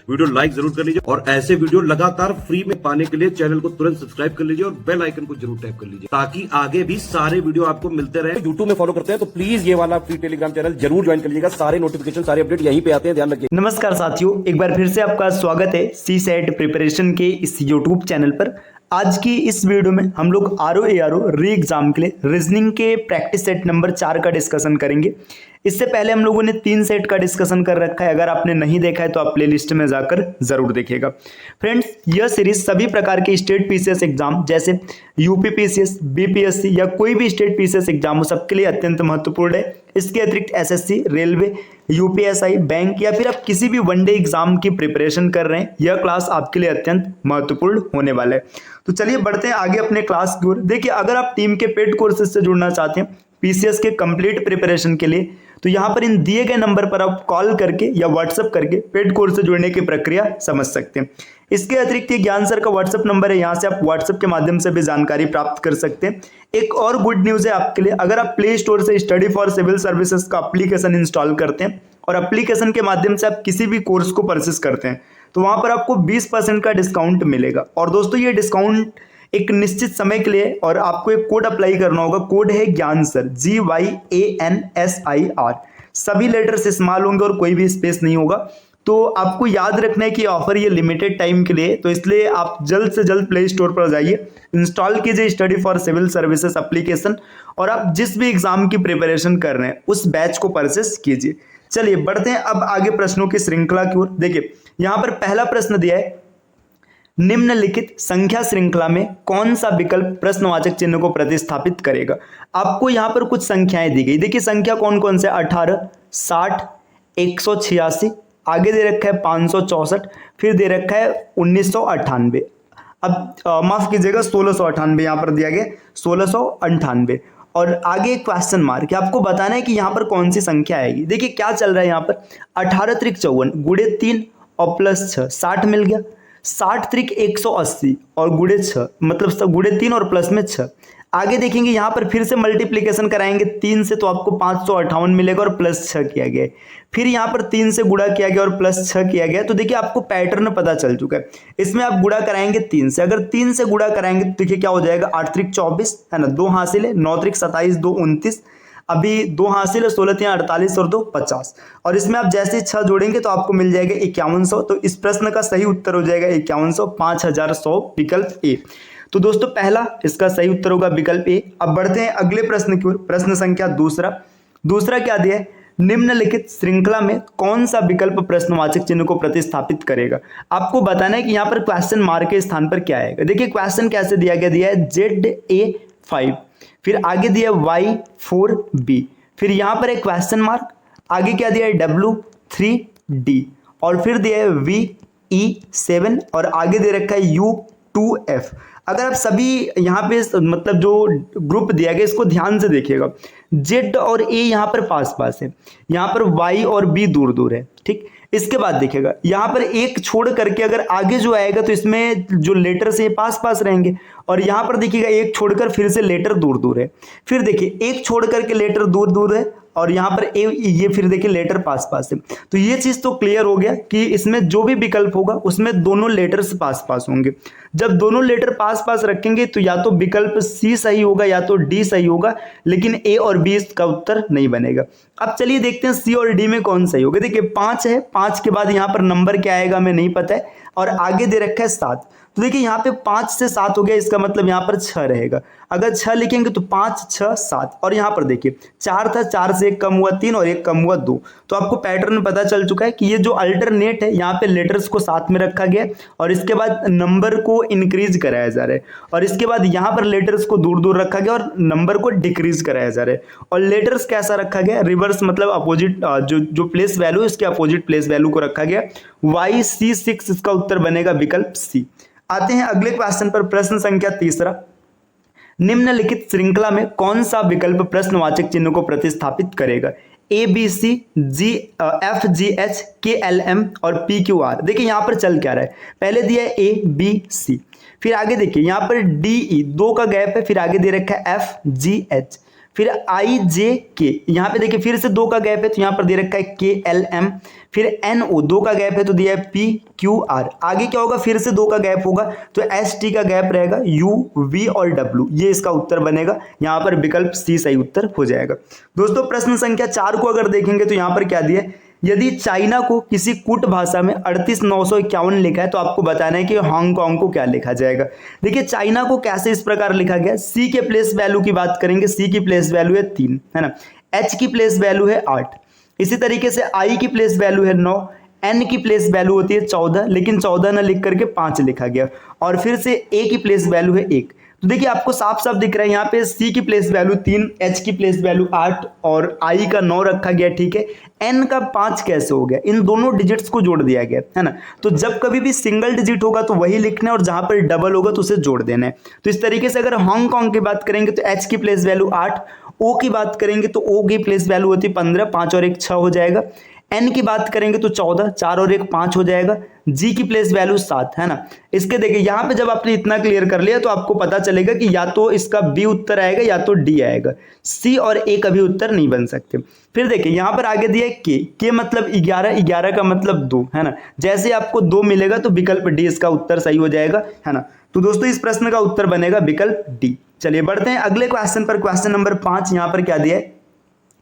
Video like जरूर कर लीजिए और ऐसे वीडियो लगातार फ्री में पाने के लिए चैनल को तुरंत सब्सक्राइब कर लीजिए और बेल आइकन को जरूर टैप कर लीजिए ताकि आगे भी सारे वीडियो आपको मिलते रहे। यूट्यूब में फॉलो करते हैं तो प्लीज ये वाला फ्री टेलीग्राम चैनल जरूर ज्वाइन कर लीजिएगा। सारे नोटिफिकेशन सारे अपडेट यहीं पे आते हैं, ध्यान रखिए। नमस्कार साथियों, एक बार फिर से आपका स्वागत है सीसेट प्रिपरेशन के इस यूट्यूब चैनल पर। आज की इस वीडियो में हम लोग आरओ री एग्जाम के लिए रीजनिंग के प्रैक्टिस सेट नंबर 4 का डिस्कशन करेंगे। इससे पहले हम लोगों ने 3 सेट का डिस्कशन कर रखा है। अगर आपने नहीं देखा है तो आप प्लेलिस्ट में जाकर जरूर देखिएगा। फ्रेंड्स, यह सीरीज सभी प्रकार के स्टेट पीसीएस एग्जाम जैसे यूपी पीसीएस, बीपीएससी या कोई भी स्टेट पीसीएस एग्जाम हो सबके लिए अत्यंत महत्वपूर्ण है। इसके अतिरिक्त एसएससी, रेलवे, यूपीएसआई, बैंक या फिर आप किसी भी वनडे एग्जाम की प्रिपरेशन कर रहे हैं, यह क्लास आपके लिए अत्यंत महत्वपूर्ण होने वाला है। तो चलिए बढ़ते हैं आगे अपने क्लास की ओर। देखिए, अगर आप टीम के पेड कोर्सेज से जुड़ना चाहते हैं पीसीएस के कंप्लीट प्रिपरेशन के लिए, तो यहाँ पर इन दिए गए नंबर पर आप कॉल करके या व्हाट्सएप करके पेड कोर्स से जुड़ने की प्रक्रिया समझ सकते हैं। इसके अतिरिक्त ये ज्ञान सर का व्हाट्सएप नंबर है, यहाँ से आप व्हाट्सएप के माध्यम से भी जानकारी प्राप्त कर सकते हैं। एक और गुड न्यूज़ है आपके लिए, अगर आप प्ले स्टोर से स्टडी फॉर सिविल सर्विसेज का एप्लीकेशन इंस्टॉल करते हैं और एप्लीकेशन के माध्यम से आप किसी भी कोर्स को परचेस करते हैं तो वहाँ पर आपको 20% का डिस्काउंट मिलेगा। और दोस्तों, ये डिस्काउंट एक निश्चित समय के लिए और आपको एक कोड अप्लाई करना होगा। कोड है ज्ञान सर, GYANSIR। सभी लेटर्स इस्तेमाल होंगे और कोई भी स्पेस नहीं होगा। तो आपको याद रखना है कि ऑफर ये लिमिटेड टाइम के लिए, तो इसलिए आप जल्द से जल्द प्ले स्टोर पर जाइए, इंस्टॉल कीजिए study for civil services application और आप जिस भी एग्जाम की प्रिपरेशन कर रहे हैं उस बैच को परचेस कीजिए। चलिए बढ़ते हैं अब आगे प्रश्नों की श्रृंखला की ओर। देखिए, यहाँ पर पहला प्रश्न दिया है, निम्नलिखित संख्या श्रृंखला में कौन सा विकल्प प्रश्नवाचक चिन्ह को प्रतिस्थापित करेगा। आपको यहाँ पर कुछ संख्याएं दी गई। देखिए, संख्या कौन कौन से, 18, 60, 186, आगे दे रखा है 564, फिर दे रखा है 1998। अब माफ कीजिएगा 1698 यहाँ पर दिया गया, 1698 और आगे एक क्वेश्चन मार्क है। आपको बताना है कि यहाँ पर कौन सी संख्या आएगी। देखिए क्या चल रहा है यहाँ पर, 18 त्रिक 54 गुड़े 3 और प्लस 6, 60 मिल गया। 60 त्रिक 180 और गुड़े 6, मतलब गुड़े 3 और प्लस में 6। आगे देखेंगे यहाँ पर फिर से मल्टीप्लीकेशन कराएंगे 3 से तो आपको 558 मिलेगा और प्लस 6 किया गया है। फिर यहाँ पर 3 से गुणा किया गया और प्लस 6 किया गया। तो देखिए आपको पैटर्न पता चल चुका है। इसमें आप गुणा कराएंगे 3 से, अगर 3 से गुणा कराएंगे तो देखिए क्या हो जाएगा, 8 त्रिक 24 है ना, 2 हासिल है, 9 त्रिक 27, 2 29, अभी 2 हासिल है, 16 3 48 और 2 50। और इसमें आप जैसे 6 जोड़ेंगे तो आपको मिल जाएगा 5100। तो इस प्रश्न का सही उत्तर हो जाएगा 5100, 5100 विकल्प ए। तो दोस्तों पहला इसका सही उत्तर होगा विकल्प ए। अब बढ़ते हैं अगले प्रश्न की ओर। प्रश्न संख्या दूसरा क्या दिया है, निम्नलिखित श्रृंखला में कौन सा विकल्प प्रश्नवाचक चिन्ह को प्रतिस्थापित करेगा। आपको बताना है कि यहाँ पर क्वेश्चन मार्क के स्थान पर क्या आएगा। देखिए क्वेश्चन कैसे दिया गया, दिया है ZA5, फिर आगे दिया है Y4B, फिर यहाँ पर एक क्वेश्चन मार्क, आगे क्या दिया है W3D और फिर दिया है VE7 और आगे दे रखा है U2F। अगर आप सभी यहाँ पे मतलब जो ग्रुप दिया गया इसको ध्यान से देखिएगा, Z और A यहाँ पर पास पास है, यहाँ पर Y और B दूर दूर है, ठीक। इसके बाद देखिएगा यहाँ पर एक छोड़ करके अगर आगे जो आएगा तो इसमें जो लेटर से पास पास रहेंगे और यहाँ पर देखिएगा एक छोड़कर फिर से लेटर दूर दूर है, फिर देखिए एक छोड़ करके लेटर दूर दूर है और यहाँ पर ये फिर देखिए लेटर पास पास है। तो ये चीज तो क्लियर हो गया कि इसमें जो भी विकल्प होगा उसमें दोनों लेटर्स पास पास होंगे। जब दोनों लेटर पास पास रखेंगे तो या तो विकल्प सी सही होगा या तो डी सही होगा, लेकिन ए और बी इसका उत्तर नहीं बनेगा। अब चलिए देखते हैं सी और डी में कौन सही होगा। देखिए 5 है, 5 के बाद यहाँ पर नंबर क्या आएगा हमें नहीं पता है और आगे दे रखा है 7। तो देखिए यहाँ पे 5 से 7 हो गया, इसका मतलब यहाँ पर 6 रहेगा। अगर 6 लिखेंगे तो 5 6 7 और यहाँ पर देखिए 4 था, 4 से 1 कम हुआ 3 और 1 कम हुआ 2। तो आपको पैटर्न पता चल चुका है कि ये जो अल्टरनेट है यहाँ पे लेटर्स को साथ में रखा गया और इसके बाद नंबर को इंक्रीज कराया जा रहा है और इसके बाद यहाँ पर लेटर्स को दूर दूर रखा गया और नंबर को डिक्रीज कराया जा रहा है। और लेटर्स कैसा रखा गया, रिवर्स, मतलब अपोजिट, जो प्लेस वैल्यू इसके अपोजिट प्लेस वैल्यू को रखा गया। YC6 इसका उत्तर बनेगा विकल्प सी। आते हैं अगले क्वेश्चन पर। प्रश्न संख्या तीसरा, निम्नलिखित श्रृंखला में कौन सा विकल्प प्रश्नवाचक चिन्ह को प्रतिस्थापित करेगा। ABC, FGH, KLM और PQR। देखिए यहाँ पर चल क्या रहा है, पहले दिया है ABC, फिर आगे देखिए यहाँ पर DE, 2 का गैप है, फिर आगे दे रखा है FGH, फिर आई जे के, यहाँ पे देखिए फिर से 2 का गैप है तो यहाँ पर दे रखा है के एल एम, फिर एन ओ 2 का गैप है तो दिया है पी क्यू आर। आगे क्या होगा, फिर से 2 का गैप होगा तो एस टी का गैप रहेगा, यू वी और डब्ल्यू, ये इसका उत्तर बनेगा। यहाँ पर विकल्प सी सही उत्तर हो जाएगा। दोस्तों प्रश्न संख्या 4 को अगर देखेंगे तो यहाँ पर क्या दिया है, यदि चाइना को किसी कूट भाषा में 38,951 लिखा है तो आपको बताना है कि हांगकांग को क्या लिखा जाएगा। देखिए चाइना को कैसे इस प्रकार लिखा गया, सी के प्लेस वैल्यू की बात करेंगे, सी की प्लेस वैल्यू है 3, है ना, एच की प्लेस वैल्यू है 8, इसी तरीके से आई की प्लेस वैल्यू है 9, एन की प्लेस वैल्यू होती है 14, लेकिन 14 ना लिख करके 5 लिखा गया, और फिर से ए की प्लेस वैल्यू है 1। तो देखिए आपको साफ साफ दिख रहा है यहाँ पे सी की प्लेस वैल्यू 3, एच की प्लेस वैल्यू 8 और आई का 9 रखा गया, ठीक है। एन का 5 कैसे हो गया, इन दोनों डिजिट्स को जोड़ दिया गया, है ना। तो जब कभी भी सिंगल डिजिट होगा तो वही लिखना है और जहां पर डबल होगा तो उसे जोड़ देना है। तो इस तरीके से अगर हांगकांग की बात करेंगे तो एच की प्लेस वैल्यू 8, ओ की बात करेंगे तो ओ की प्लेस वैल्यू होती है 15, 5 और 1 6 हो जाएगा। एन की बात करेंगे तो 14, 4 और 1 5 हो जाएगा। जी की प्लेस वैल्यू 7, है ना। इसके देखिए यहाँ पे जब आपने इतना क्लियर कर लिया तो आपको पता चलेगा कि या तो इसका बी उत्तर आएगा या तो डी आएगा, सी और ए कभी उत्तर नहीं बन सकते। फिर देखिए यहाँ पर आगे दिया है के मतलब 11, 11 का मतलब 2, है ना। जैसे आपको 2 मिलेगा तो विकल्प डी इसका उत्तर सही हो जाएगा, है ना। तो दोस्तों इस प्रश्न का उत्तर बनेगा विकल्प डी। चलिए बढ़ते हैं अगले क्वेश्चन पर। क्वेश्चन नंबर 5 यहाँ पर क्या दिया है,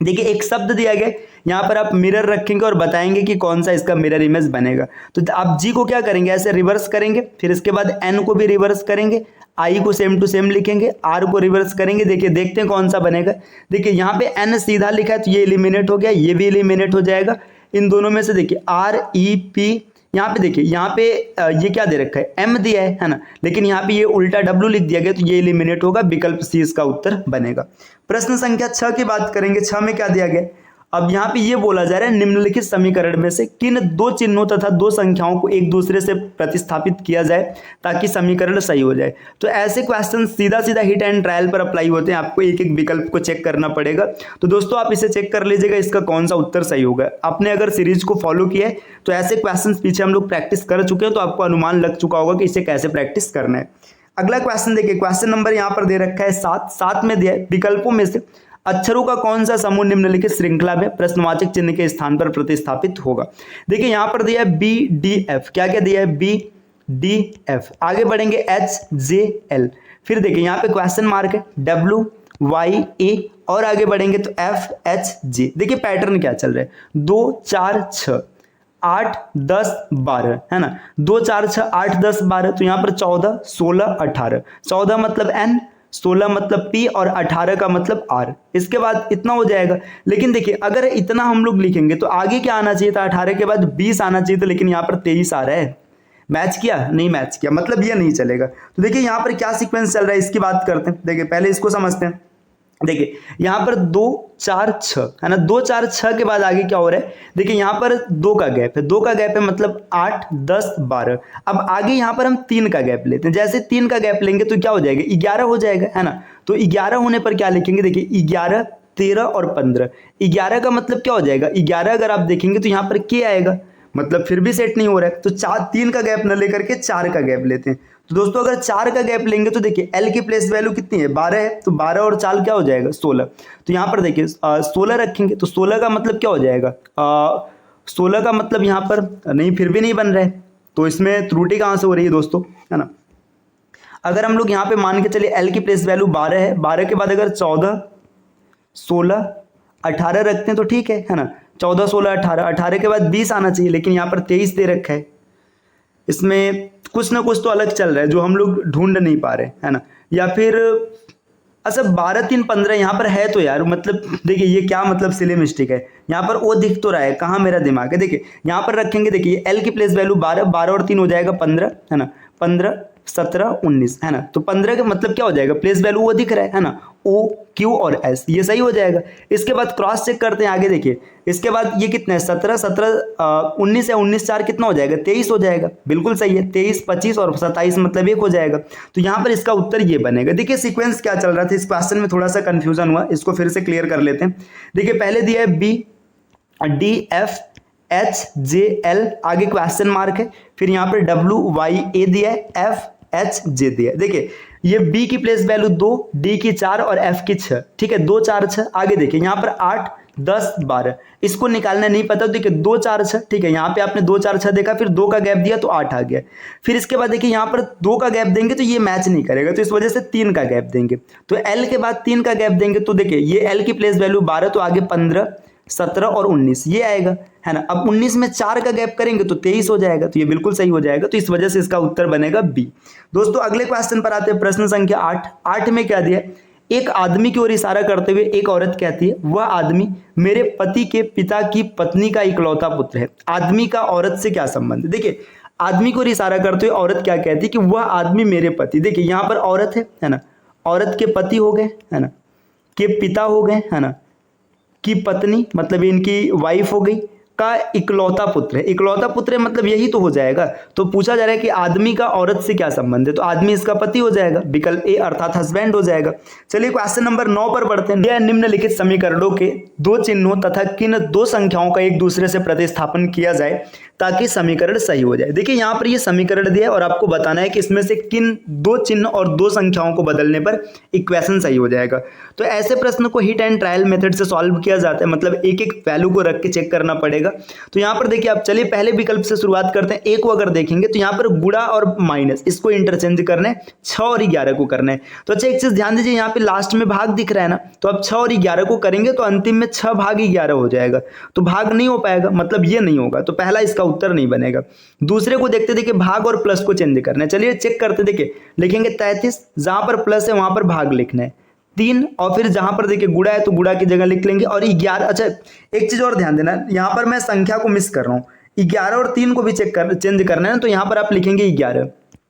देखिए एक शब्द दिया गया, यहाँ पर आप मिरर रखेंगे और बताएंगे कि कौन सा इसका मिरर इमेज बनेगा। तो आप जी को क्या करेंगे, ऐसे रिवर्स करेंगे, फिर इसके बाद एन को भी रिवर्स करेंगे, आई को सेम टू सेम लिखेंगे, आर को रिवर्स करेंगे। देखिए देखते हैं कौन सा बनेगा। देखिए यहाँ पे एन सीधा लिखा है तो ये एलिमिनेट हो गया, ये भी एलिमिनेट हो जाएगा। इन दोनों में से देखिए आर ई पी, यहाँ पे देखिए यहाँ पे ये क्या दे रखा है, एम दिया है ना, लेकिन यहाँ पे ये उल्टा डब्ल्यू लिख दिया गया तो ये एलिमिनेट होगा, विकल्प सी इसका उत्तर बनेगा। प्रश्न संख्या 6 की बात करेंगे। 6 में क्या दिया गया, अब यहाँ पे ये बोला जा रहा है निम्नलिखित समीकरण में से किन 2 चिन्हों तथा 2 संख्याओं को एक दूसरे से प्रतिस्थापित किया जाए ताकि समीकरण सही हो जाए। तो ऐसे क्वेश्चन सीधा सीधा हिट एंड ट्रायल पर अप्लाई होते हैं, आपको एक एक विकल्प को चेक करना पड़ेगा। तो दोस्तों आप इसे चेक कर लीजिएगा इसका कौन सा उत्तर सही होगा। आपने अगर सीरीज को फॉलो किया है तो ऐसे क्वेश्चन पीछे हम लोग प्रैक्टिस कर चुके हैं, तो आपको अनुमान लग चुका होगा कि इसे कैसे प्रैक्टिस करना है। अगला क्वेश्चन देखिए, क्वेश्चन नंबर यहाँ पर दे रखा है 7 में दिया है विकल्पों में से अक्षरों का कौन सा समूह निम्नलिखित श्रृंखला में प्रश्नवाचक चिन्ह के स्थान पर प्रतिस्थापित होगा। देखिए यहाँ पर दिया है बी डी एफ, क्या क्या दिया है, बी डी एफ। आगे बढ़ेंगे एच जे एल, फिर देखिए यहाँ पे क्वेश्चन मार्क है, डब्ल्यू वाई ए, और आगे बढ़ेंगे तो एफ एच जे। देखिए पैटर्न क्या चल रहा है, 2 4 6 8 10 12, है ना। 2 4 6 8 10 12, तो यहाँ पर 14 16 18, 14 मतलब एन, 16 मतलब P और 18 का मतलब R। इसके बाद इतना हो जाएगा। लेकिन देखिए अगर इतना हम लोग लिखेंगे तो आगे क्या आना चाहिए था, 18 के बाद 20 आना चाहिए था, लेकिन यहाँ पर 23 आ रहा है। मैच किया, नहीं मैच किया, मतलब ये नहीं चलेगा। तो देखिए यहाँ पर क्या सीक्वेंस चल रहा है इसकी बात करते हैं। देखिए पहले इसको समझते हैं। देखिए यहाँ पर 2 4 6, है ना। 2 4 6 के बाद आगे क्या हो रहा है, देखिए यहाँ पर 2 का गैप है, 2 का गैप है मतलब 8 10 12। अब आगे यहाँ पर हम 3 का गैप लेते हैं, जैसे 3 का गैप लेंगे तो क्या हो जाएगा, 11 हो जाएगा, है ना। तो 11 होने पर क्या लिखेंगे, देखिए 11 13 और 15। 11 का मतलब क्या हो जाएगा, 11 अगर आप देखेंगे तो यहाँ पर के आएगा, मतलब फिर भी सेट नहीं हो रहा है। तो 3 का गैप न लेकर के 4 का गैप लेते हैं। तो दोस्तों अगर 4 का गैप लेंगे तो देखिए एल की प्लेस वैल्यू कितनी है, 12 है, तो 12 और 4 क्या हो जाएगा, 16। तो यहाँ पर देखिए 16 रखेंगे तो 16 का मतलब क्या हो जाएगा, 16 का मतलब यहाँ पर नहीं, फिर भी नहीं बन रहा है। तो इसमें त्रुटि कहाँ से हो रही है दोस्तों, है ना। अगर हम लोग यहाँ पे मान के चलिए एल की प्लेस वैल्यू 12 है, 12 के बाद अगर 14 16 18 रखते हैं तो ठीक है ना। 14 16 18, 18 के बाद 20 आना चाहिए, लेकिन यहाँ पर 23 दे रखा है। इसमें कुछ ना कुछ तो अलग चल रहा है जो हम लोग ढूंढ नहीं पा रहे, है ना। या फिर अच्छा 12 3 15 यहाँ पर है तो यार, मतलब देखिए ये क्या मतलब सिली मिस्टेक है। यहाँ पर ओ दिख तो रहा है, कहाँ मेरा दिमाग है। देखिए यहाँ पर रखेंगे, देखिए एल की प्लेस वैल्यू 12, 12 और 3 हो जाएगा 15, है ना। 15 17 19, है ना। तो 15 का मतलब क्या हो जाएगा, प्लेस वैल्यू वो दिख रहा है ना, ओ क्यू और एस, ये सही हो जाएगा। इसके बाद क्रॉस चेक करते हैं आगे, देखिए इसके बाद ये कितना है, 17 17 19 है, 19 4 कितना हो जाएगा, 23 हो जाएगा, बिल्कुल सही है। 23 25 और 27 मतलब 1 हो जाएगा। तो यहाँ पर इसका उत्तर ये बनेगा। देखिए सीक्वेंस क्या चल रहा था, इस क्वेश्चन में थोड़ा सा कंफ्यूजन हुआ, इसको फिर से क्लियर कर लेते हैं। देखिए पहले दिया है B D F H J L, आगे क्वेश्चन मार्क है, फिर यहाँ पर डब्ल्यू वाई ए दिया है, एफ एच जे दिया है। देखिए ये बी की प्लेस वैल्यू 2, डी की 4 और एफ की 6। ठीक है, 2 4 6। आगे देखिए यहाँ पर 8 10 12, इसको निकालना नहीं पता, देखिए 2 4 6। ठीक है, यहाँ पे आपने 2 4 6 देखा, फिर 2 का गैप दिया तो 8 आ गया। फिर इसके बाद देखिए यहाँ पर 2 का गैप देंगे तो ये मैच नहीं करेगा, तो इस वजह से 3 का गैप देंगे। तो एल के बाद 3 का गैप देंगे तो देखिए ये एल की प्लेस वैल्यू 12, तो आगे 15 17 और 19 ये आएगा, है ना। अब 19 में 4 का गैप करेंगे तो 23 हो जाएगा, तो ये बिल्कुल सही हो जाएगा। तो इस वजह से इसका उत्तर बनेगा बी। दोस्तों अगले क्वेश्चन पर आते हैं, प्रश्न संख्या 8। 8 में क्या दिया है, एक आदमी की ओर इशारा करते हुए एक औरत कहती है, वह आदमी मेरे पति के पिता की पत्नी का इकलौता पुत्र है। आदमी का औरत से क्या संबंध है? देखिए आदमी को इशारा करते हुए औरत क्या कहती है कि वह आदमी मेरे पति, देखिए यहाँ पर औरत है ना, औरत के पति हो गए, है ना, के पिता हो गए, है ना, की पत्नी मतलब इनकी वाइफ हो गई, का इकलौता पुत्र है। इकलौता पुत्र है मतलब यही तो हो जाएगा। तो पूछा जा रहा है कि आदमी का औरत से क्या संबंध है, तो आदमी इसका पति हो जाएगा, विकल्प ए अर्थात हस्बैंड हो जाएगा। चलिए क्वेश्चन नंबर 9 पर बढ़ते हैं। यह निम्नलिखित समीकरणों के 2 चिन्हों तथा किन 2 संख्याओं का एक दूसरे से प्रतिस्थापन किया जाए ताकि समीकरण सही हो जाए। देखिए यहाँ पर ये समीकरण दिया है और आपको बताना है कि इसमें से किन 2 चिन्ह और 2 संख्याओं को बदलने पर इक्वेशन सही हो जाएगा। तो ऐसे प्रश्न को हिट एंड ट्रायल मेथड से सॉल्व किया जाता है, मतलब एक एक वैल्यू को रख के चेक करना पड़ेगा। तो यहाँ पर देखिए आप चलिए पहले विकल्प से शुरुआत करते हैं। एक को अगर देखेंगे तो यहाँ पर गुणा और माइनस इसको इंटरचेंज करना है, 6 और 11 को करना है। तो अच्छा एक चीज ध्यान दीजिए, यहाँ पे लास्ट में भाग दिख रहा है ना, तो अब 6 और 11 को करेंगे तो अंतिम में 6 भाग 11 हो जाएगा, तो भाग नहीं हो पाएगा, मतलब ये नहीं होगा, तो पहला इसका उत्तर नहीं बनेगा। दूसरे को देखते देखिए भाग और प्लस को चेंज करना है। चलिए चेक करते, देखिए लिखेंगे 33, जहां पर प्लस है वहां पर भाग लिखना है 3, और फिर जहां पर देखिए गुणा है तो गुणा की जगह लिख लेंगे, और 11। अच्छा एक चीज और ध्यान देना, यहाँ पर मैं संख्या को मिस कर रहा हूँ, 11 और 3 को भी चेंज करना है, तो यहाँ पर आप लिखेंगे 11।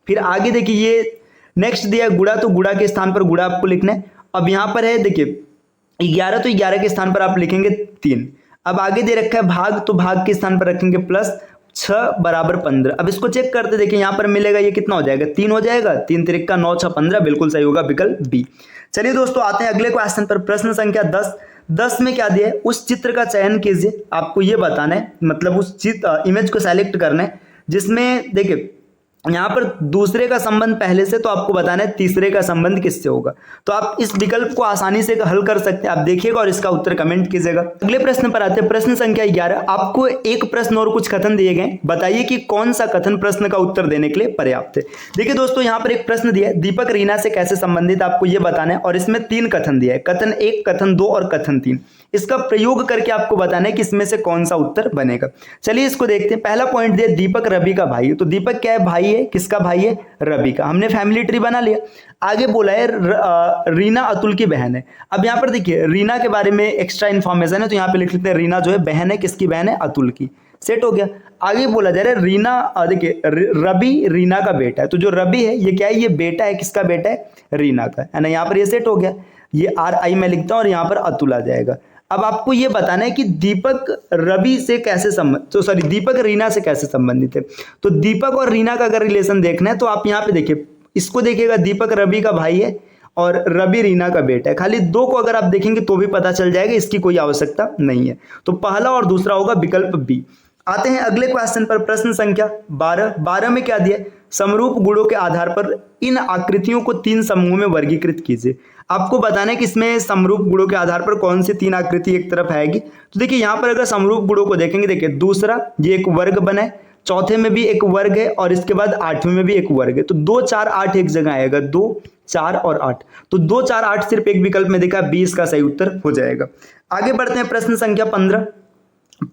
फिर आगे देखिए ये नेक्स्ट दिया गुणा, तो गुणा के स्थान पर गुणा आपको लिखना है। अब यहाँ पर है देखिए 11, तो 11 के स्थान पर आप लिखेंगे 3। अब आगे दे रखा है भाग, तो भाग के स्थान पर रखेंगे प्लस, 6 बराबर 15। अब इसको चेक करते देखिए यहाँ पर मिलेगा, ये कितना हो जाएगा, 3 हो जाएगा, 3 तिरिक का 9 6 15, बिल्कुल सही होगा, विकल्प बी। चलिए दोस्तों आते हैं अगले क्वेश्चन पर, प्रश्न संख्या 10। 10 में क्या दिया है, उस चित्र का चयन कीजिए, आपको ये बताना है, मतलब उस इमेज को सेलेक्ट करना है जिसमें देखिए यहाँ पर दूसरे का संबंध पहले से, तो आपको बताना है तीसरे का संबंध किससे होगा। तो आप इस विकल्प को आसानी से हल कर सकते हैं, आप देखिएगा और इसका उत्तर कमेंट कीजिएगा। अगले प्रश्न पर आते हैं, प्रश्न संख्या 11। आपको एक प्रश्न और कुछ कथन दिए गए, बताइए कि कौन सा कथन प्रश्न का उत्तर देने के लिए पर्याप्त है। देखिए दोस्तों यहाँ पर एक प्रश्न दिया है, दीपक रीना से कैसे संबंधित, आपको यह बताना है, और इसमें 3 कथन दिया है, कथन 1, कथन 2 और कथन 3। इसका प्रयोग करके आपको बताना है कि इसमें से कौन सा उत्तर बनेगा। चलिए इसको देखते हैं। पहला पॉइंट दिया, दीपक रवि का भाई है, तो दीपक क्या है, भाई है, किसका भाई है, रवि का। हमने फैमिली ट्री बना लिया। आगे बोला है रीना अतुल की बहन है। अब यहाँ पर देखिए रीना के बारे में एक्स्ट्रा इन्फॉर्मेशन है, तो यहाँ पे लिख लेते हैं रीना जो है बहन है, किसकी बहन है, अतुल की। सेट हो गया। आगे बोला जा रहा है रीना, देखिए रवि रीना का बेटा है, तो जो रवि है ये क्या है, ये बेटा है, किसका बेटा है, रीना का, है ना। यहाँ पर ये सेट हो गया, ये RI में लिखता हूं और यहाँ पर अतुल आ जाएगा। अब आपको ये बताना है कि दीपक रवि से कैसे दीपक रीना से कैसे संबंधित है। तो दीपक और रीना का अगर रिलेशन देखना है तो आप यहाँ पे देखिए, इसको देखिएगा, दीपक रवि का भाई है और रवि रीना का बेटा है। खाली 2 को अगर आप देखेंगे तो भी पता चल जाएगा, इसकी कोई आवश्यकता नहीं है। तो पहला और दूसरा होगा विकल्प बी। आते हैं अगले क्वेश्चन पर, प्रश्न संख्या 12। 12 में क्या दिया, समरूप गुणों के आधार पर इन आकृतियों को 3 समूहों में वर्गीकृत कीजिए। आपको बताना है कि इसमें समरूप गुणों के आधार पर कौन सी 3 आकृति एक तरफ आएगी। तो देखिए यहाँ पर अगर समरूप गुणों को देखेंगे, देखिए दूसरा ये एक वर्ग बना है, चौथे में भी एक वर्ग है और इसके बाद 8वें में भी एक वर्ग है, तो 2 4 8 एक जगह आएगा, 2 4 और 8, तो 2 4 8 सिर्फ एक विकल्प में देखा, 20 का सही उत्तर हो जाएगा। आगे बढ़ते हैं, प्रश्न संख्या 15।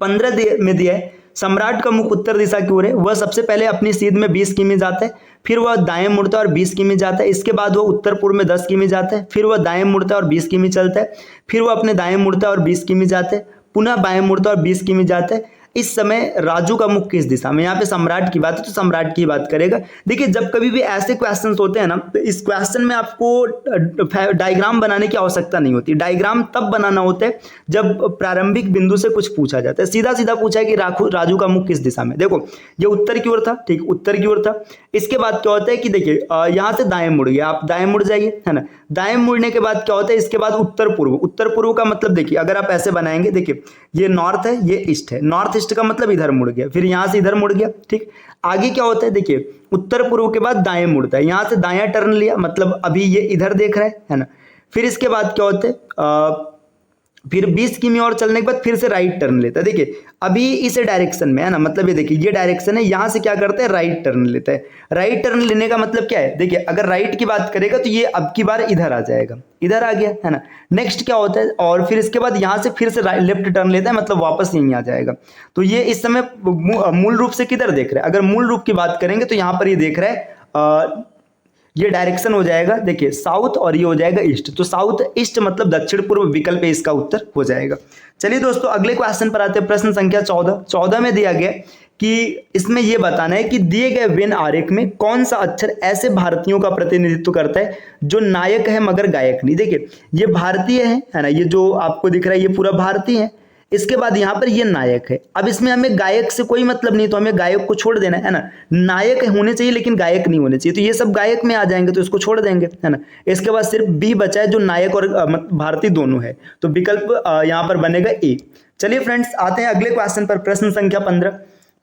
15 में दिया है, सम्राट का मुख उत्तर दिशा की ओर है, वह सबसे पहले अपनी सीध में 20 किमी जाता है, फिर वह दाएं मुड़ता है और 20 किमी जाता है, इसके बाद वह उत्तर पूर्व में 10 किमी जाता है, फिर वह दाएं मुड़ता है और 20 किमी चलता है, फिर वह अपने दाएं मुड़ता है और 20 किमी जाता है, पुनः बाएं मुड़ता है और 20 किमी जाता है। इस समय राजू का मुख किस दिशा में, यहाँ पे सम्राट की बात है तो सम्राट की बात करेगा। देखिए जब कभी भी ऐसे क्वेश्चंस होते हैं ना, तो इस क्वेश्चन में आपको डायग्राम बनाने की आवश्यकता नहीं होती। डायग्राम तब बनाना होता है जब प्रारंभिक बिंदु से कुछ पूछा जाता है। सीधा सीधा पूछा है कि राजू का मुख किस दिशा में, देखो ये उत्तर की ओर था, ठीक, उत्तर की ओर था। इसके बाद क्या होता है कि देखिए यहाँ से दाएं मुड़ गया, आप दाएं मुड़ जाइए, है ना। दाएं मुड़ने के बाद क्या होता है, इसके बाद उत्तर पूर्व। उत्तर पूर्व का मतलब देखिए अगर आप ऐसे बनाएंगे, देखिए ये नॉर्थ है, ये ईस्ट है, नॉर्थ ईस्ट का मतलब इधर मुड़ गया, फिर यहाँ से इधर मुड़ गया। ठीक, आगे क्या होता है देखिए, उत्तर पूर्व के बाद दाएं मुड़ता है, यहाँ से दायां टर्न लिया मतलब अभी ये इधर देख रहा है ना। फिर इसके बाद क्या होता है, फिर 20 किमी और चलने के बाद फिर से राइट टर्न लेता है। देखिए अभी इस डायरेक्शन में है ना, मतलब ये देखिए ये डायरेक्शन है, यहाँ से क्या करता है राइट टर्न लेता है। राइट टर्न लेने का मतलब क्या है, देखिए अगर राइट की बात करेगा तो ये अब की बार इधर आ जाएगा, इधर आ गया है ना। नेक्स्ट क्या होता है, और फिर इसके बाद यहाँ से फिर से लेफ्ट टर्न लेता है, मतलब वापस यहीं आ जाएगा। तो ये इस समय मूल रूप से किधर देख रहा है, अगर मूल रूप की बात करेंगे तो यहाँ पर ये देख रहा है, ये डायरेक्शन हो जाएगा देखिए साउथ और ये हो जाएगा ईस्ट। तो साउथ ईस्ट मतलब दक्षिण पूर्व विकल्प है, इसका उत्तर हो जाएगा। चलिए दोस्तों अगले क्वेश्चन पर आते हैं, प्रश्न संख्या 14 में दिया गया कि इसमें यह बताना है कि दिए गए वेन आरेख में कौन सा अक्षर ऐसे भारतीयों का प्रतिनिधित्व करता है जो नायक है मगर गायक नहीं। देखिए ये भारतीय है ना, ये जो आपको दिख रहा है ये पूरा भारतीय है, इसके बाद यहाँ पर ये नायक है। अब इसमें हमें गायक से कोई मतलब नहीं, तो हमें गायक को छोड़ देना है ना। नायक होने चाहिए लेकिन गायक नहीं होने चाहिए, तो ये सब गायक में आ जाएंगे, तो इसको छोड़ देंगे है ना। इसके बाद सिर्फ बी बचा है जो नायक और भारतीय दोनों है, तो विकल्प यहाँ पर बनेगा ए। चलिए फ्रेंड्स आते हैं अगले क्वेश्चन पर, प्रश्न संख्या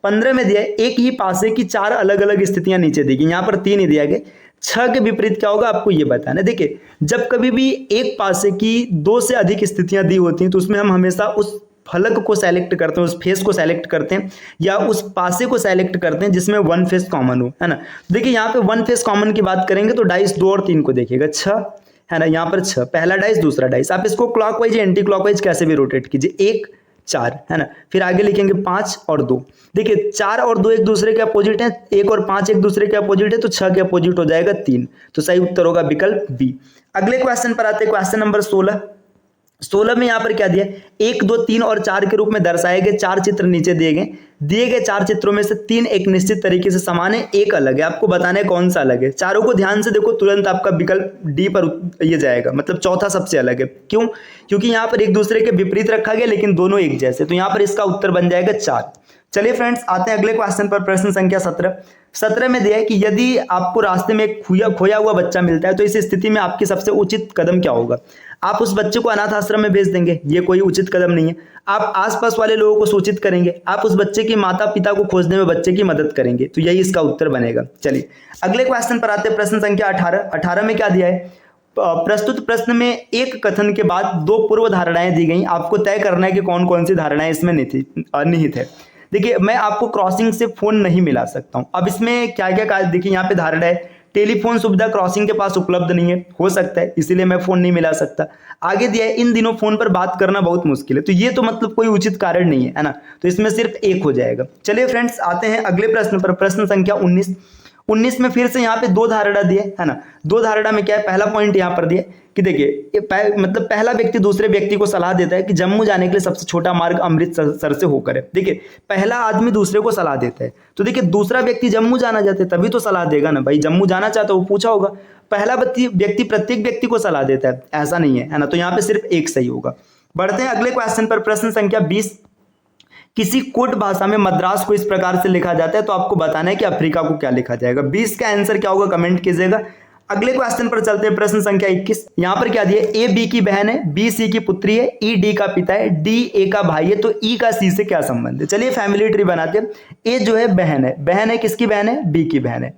15 में दिया है एक ही पासे की 4 अलग अलग स्थितियां नीचे दी गई, यहाँ पर 3 ही दिया गया, 6 के विपरीत क्या होगा आपको ये बताना है। देखिए जब कभी भी एक पासे की 2 से अधिक स्थितियां दी होती हैं तो उसमें हम हमेशा उस फलक को सेलेक्ट करते हैं, उस फेस को सेलेक्ट करते हैं या उस पासे को सेलेक्ट करते हैं जिसमें 1 फेस कॉमन हो, है ना। देखिए यहाँ पे 1 फेस कॉमन की बात करेंगे तो डाइस 2 और 3 को देखिएगा, 6 है ना, यहाँ पर 6 पहला डाइस दूसरा डाइस, आप इसको क्लॉकवाइज या एंटी क्लॉकवाइज कैसे भी रोटेट कीजिए, 1 4 है ना। फिर आगे लिखेंगे 5 और 2, देखिए 4 और 2 एक दूसरे के अपोजिट है, 1 और 5 एक दूसरे के अपोजिट है, तो 6 के अपोजिट हो जाएगा 3, तो सही उत्तर होगा विकल्प बी। अगले क्वेश्चन पर आते हैं, क्वेश्चन नंबर 16 में यहाँ पर क्या दिया, 1 2 3 और 4 के रूप में दर्शाए गए 4 चित्र नीचे दिए गए 4 चित्रों में से 3 एक निश्चित तरीके से समान है, एक अलग है, आपको बताना है कौन सा अलग है। चारों को ध्यान से देखो, तुरंत आपका विकल्प डी पर ये जाएगा, मतलब चौथा सबसे अलग है। क्यों, क्योंकि यहाँ पर एक दूसरे के विपरीत रखा गया लेकिन दोनों एक जैसे, तो यहाँ पर इसका उत्तर बन जाएगा 4। चलिए फ्रेंड्स आते हैं अगले क्वेश्चन पर, प्रश्न संख्या 17 में दिया है कि यदि आपको रास्ते में एक खोया हुआ बच्चा मिलता है तो इस स्थिति में आपकी सबसे उचित कदम क्या होगा। आप उस बच्चे को अनाथ आश्रम में भेज देंगे, ये कोई उचित कदम नहीं है। आप आसपास वाले लोगों को सूचित करेंगे, आप उस बच्चे के माता पिता को खोजने में बच्चे की मदद करेंगे, तो यही इसका उत्तर बनेगा। चलिए अगले क्वेश्चन पर आते हैं, प्रश्न संख्या 18 में क्या दिया है, प्रस्तुत प्रश्न में एक कथन के बाद 2 पूर्व धारणाएं दी गई, आपको तय करना है कि कौन कौन सी धारणाएं इसमें निहित है। देखिए मैं आपको क्रॉसिंग से फोन नहीं मिला सकता हूं, अब इसमें क्या क्या देखिए यहाँ पे धारणा है, टेलीफोन सुविधा क्रॉसिंग के पास उपलब्ध नहीं है, हो सकता है इसीलिए मैं फोन नहीं मिला सकता। आगे दिया है इन दिनों फोन पर बात करना बहुत मुश्किल है, तो ये तो मतलब कोई उचित कारण नहीं है ना, तो इसमें सिर्फ एक हो जाएगा। चलिए फ्रेंड्स आते हैं अगले प्रश्न पर, प्रश्न संख्या 19 में फिर से यहाँ पे 2 धारणा दिए है ना। 2 धारणा में क्या है, पहला पॉइंट यहाँ पर दिया कि देखिए मतलब पहला व्यक्ति दूसरे व्यक्ति को सलाह देता है कि जम्मू जाने के लिए सबसे छोटा मार्ग अमृतसर से होकर है। देखिए पहला आदमी दूसरे को सलाह देता है, तो देखिए दूसरा व्यक्ति जम्मू जाना चाहते है तभी तो सलाह देगा ना भाई, जम्मू जाना चाहता है वो पूछा होगा। पहला व्यक्ति प्रत्येक व्यक्ति को सलाह देता है, ऐसा नहीं है ना, तो यहाँ पे सिर्फ एक सही होगा। बढ़ते हैं अगले क्वेश्चन पर, प्रश्न संख्या 20, किसी कोट भाषा में मद्रास को इस प्रकार से लिखा जाता है, तो आपको बताना है कि अफ्रीका को क्या लिखा जाएगा। 20 का आंसर क्या होगा कमेंट कीजिएगा। अगले क्वेश्चन पर चलते हैं, प्रश्न संख्या 21, यहाँ पर क्या दिया, ए बी की बहन है, बी सी की पुत्री है, ई डी का पिता है, डी ए का भाई है, तो ई का सी से क्या संबंध है। चलिए फैमिली ट्री बनाते हैं। ए जो है बहन है, किसकी बहन है, बी की बहन है।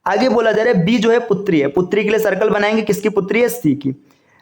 आगे बोला जा रहा है बी जो है पुत्री है, पुत्री के लिए सर्कल बनाएंगे, किसकी पुत्री है, सी की।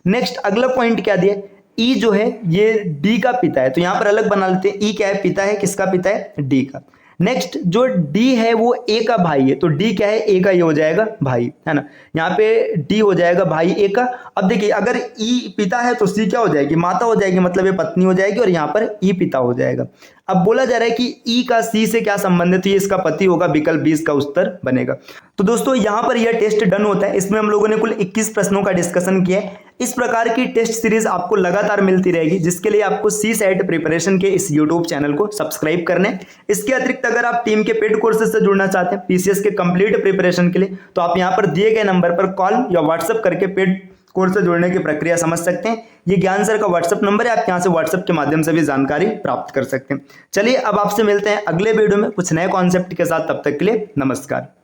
नेक्स्ट अगला पॉइंट क्या दिया, ई जो है ये डी का पिता है, तो यहां पर अलग बना लेते हैं, ई क्या है, पिता है, किसका पिता है, डी का। नेक्स्ट जो डी है वो ए का भाई है, तो डी क्या है, ए का ये हो जाएगा भाई, है ना। यहाँ पे डी हो जाएगा भाई ए का। अब देखिए अगर ई पिता है तो सी क्या हो जाएगी, माता हो जाएगी, मतलब ये पत्नी हो जाएगी, और यहाँ पर ई पिता हो जाएगा। अब बोला जा रहा है कि ई का सी से क्या संबंध है, तो ये इसका पति होगा, विकल्प 20 का उत्तर बनेगा। तो दोस्तों यहाँ पर यह टेस्ट डन होता है, इसमें हम लोगों ने कुल 21 प्रश्नों का डिस्कशन किया है। इस प्रकार की टेस्ट सीरीज आपको लगातार मिलती रहेगी, जिसके लिए आपको CSAT प्रिपरेशन के इस YouTube चैनल को सब्सक्राइब करना है। इसके अतिरिक्त अगर आप टीम के पेड कोर्सेज से जुड़ना चाहते हैं PCS के कंप्लीट प्रिपरेशन के लिए, तो आप यहाँ पर दिए गए नंबर पर कॉल या व्हाट्सएप करके पेड कोर्स से जुड़ने की प्रक्रिया समझ सकते हैं। ये ज्ञान सर का व्हाट्सएप नंबर है, आप यहाँ से व्हाट्सएप के माध्यम से भी जानकारी प्राप्त कर सकते हैं। चलिए अब आपसे मिलते हैं अगले वीडियो में कुछ नए कॉन्सेप्ट के साथ, तब तक के लिए नमस्कार।